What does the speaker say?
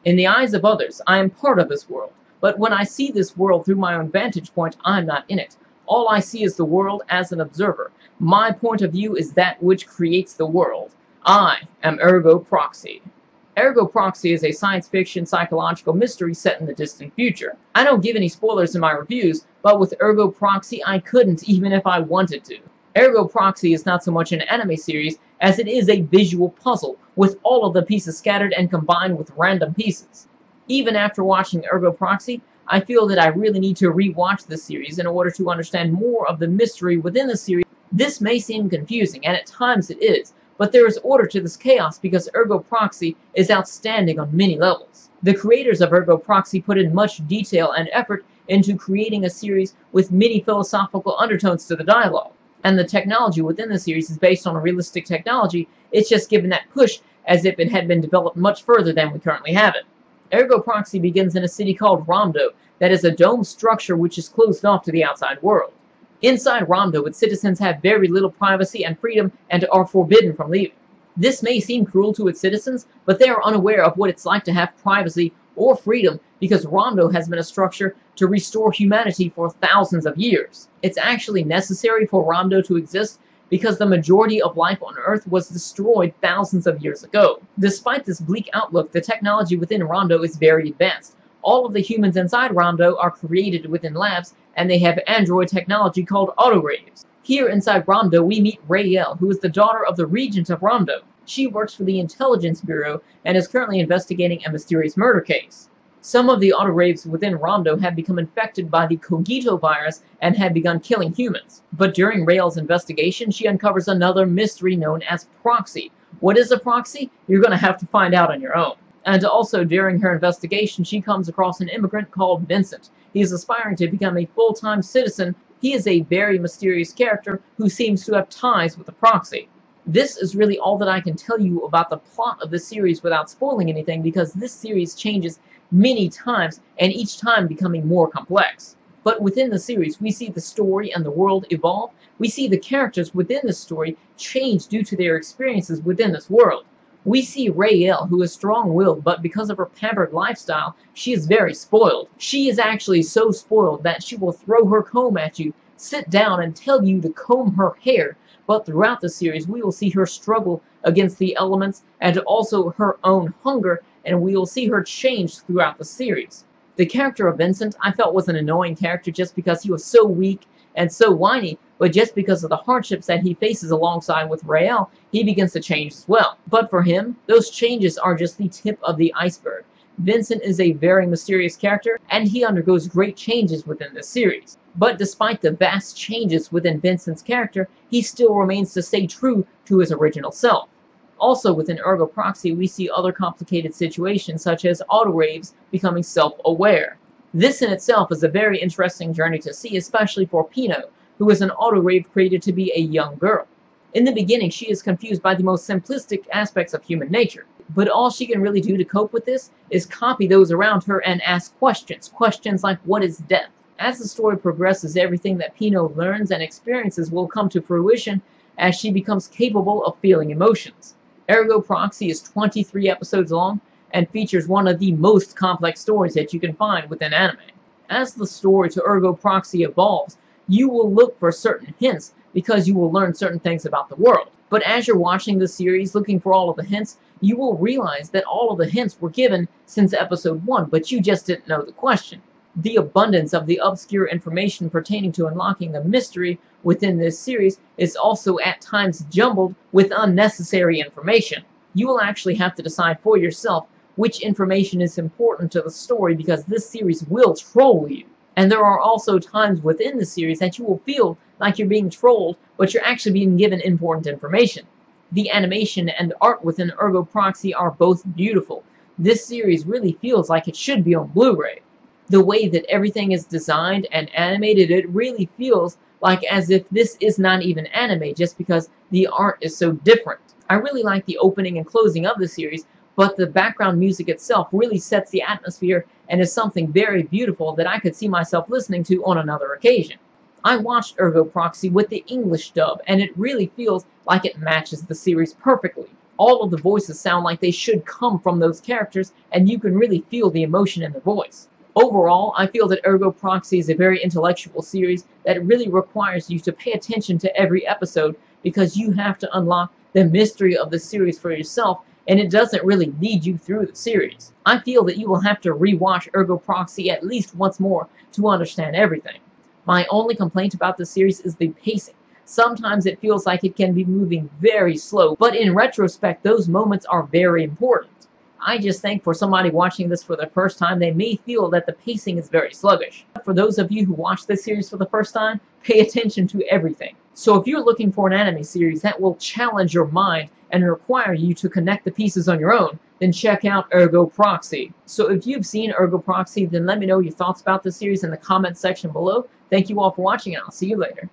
In the eyes of others, I am part of this world, but when I see this world through my own vantage point, I'm not in it. All I see is the world as an observer. My point of view is that which creates the world. I am Ergo Proxy. Ergo Proxy is a science fiction psychological mystery set in the distant future. I don't give any spoilers in my reviews, but with Ergo Proxy I couldn't even if I wanted to. Ergo Proxy is not so much an anime series as it is a visual puzzle, with all of the pieces scattered and combined with random pieces. Even after watching Ergo Proxy, I feel that I really need to re-watch this series in order to understand more of the mystery within the series. This may seem confusing, and at times it is, but there is order to this chaos because Ergo Proxy is outstanding on many levels. The creators of Ergo Proxy put in much detail and effort into creating a series with many philosophical undertones to the dialogue. And the technology within the series is based on a realistic technology. It's just given that push as if it had been developed much further than we currently have it. Ergo Proxy begins in a city called Romdo that is a dome structure which is closed off to the outside world. Inside Romdo, its citizens have very little privacy and freedom and are forbidden from leaving. This may seem cruel to its citizens, but they are unaware of what it's like to have privacy or freedom because Romdo has been a structure to restore humanity for thousands of years. It's actually necessary for Romdo to exist because the majority of life on Earth was destroyed thousands of years ago. Despite this bleak outlook, the technology within Romdo is very advanced. All of the humans inside Romdo are created within labs, and they have android technology called autograves. Here inside Romdo, we meet Raelle, who is the daughter of the regent of Romdo. She works for the Intelligence Bureau and is currently investigating a mysterious murder case. Some of the autograves within Romdo have become infected by the Cogito virus and have begun killing humans. But during Raelle's investigation, she uncovers another mystery known as Proxy. What is a proxy? You're going to have to find out on your own. And also, during her investigation, she comes across an immigrant called Vincent. He is aspiring to become a full-time citizen. He is a very mysterious character who seems to have ties with the Proxy. This is really all that I can tell you about the plot of this series without spoiling anything, because this series changes many times, and each time becoming more complex. But within the series, we see the story and the world evolve. We see the characters within the story change due to their experiences within this world. We see Raelle, who is strong-willed, but because of her pampered lifestyle, she is very spoiled. She is actually so spoiled that she will throw her comb at you, sit down, and tell you to comb her hair. But throughout the series, we will see her struggle against the elements and also her own hunger, and we will see her change throughout the series. The character of Vincent, I felt, was an annoying character just because he was so weak and so whiny, but just because of the hardships that he faces alongside with Raelle, he begins to change as well. But for him, those changes are just the tip of the iceberg. Vincent is a very mysterious character, and he undergoes great changes within this series. But despite the vast changes within Vincent's character, he still remains to stay true to his original self. Also within Ergo Proxy, we see other complicated situations such as autograves becoming self-aware. This in itself is a very interesting journey to see, especially for Pino, who is an autograve created to be a young girl. In the beginning, she is confused by the most simplistic aspects of human nature, but all she can really do to cope with this is copy those around her and ask questions like what is death? As the story progresses, everything that Pino learns and experiences will come to fruition as she becomes capable of feeling emotions. Ergo Proxy is 23 episodes long and features one of the most complex stories that you can find within anime. As the story to Ergo Proxy evolves, you will look for certain hints because you will learn certain things about the world. But as you're watching the series looking for all of the hints, you will realize that all of the hints were given since episode 1, but you just didn't know the question. The abundance of the obscure information pertaining to unlocking the mystery within this series is also at times jumbled with unnecessary information. You will actually have to decide for yourself which information is important to the story because this series will troll you. And there are also times within the series that you will feel like you're being trolled, but you're actually being given important information. The animation and art within Ergo Proxy are both beautiful. This series really feels like it should be on Blu-ray. The way that everything is designed and animated, it really feels like as if this is not even anime just because the art is so different. I really like the opening and closing of the series, but the background music itself really sets the atmosphere and is something very beautiful that I could see myself listening to on another occasion. I watched Ergo Proxy with the English dub, and it really feels like it matches the series perfectly. All of the voices sound like they should come from those characters, and you can really feel the emotion in the voice. Overall, I feel that Ergo Proxy is a very intellectual series that really requires you to pay attention to every episode because you have to unlock the mystery of the series for yourself, and it doesn't really lead you through the series. I feel that you will have to rewatch Ergo Proxy at least once more to understand everything. My only complaint about the series is the pacing. Sometimes it feels like it can be moving very slow, but in retrospect, those moments are very important. I just think for somebody watching this for the first time, they may feel that the pacing is very sluggish. For those of you who watch this series for the first time, pay attention to everything. So if you're looking for an anime series that will challenge your mind and require you to connect the pieces on your own, then check out Ergo Proxy. So if you've seen Ergo Proxy, then let me know your thoughts about the series in the comments section below. Thank you all for watching, and I'll see you later.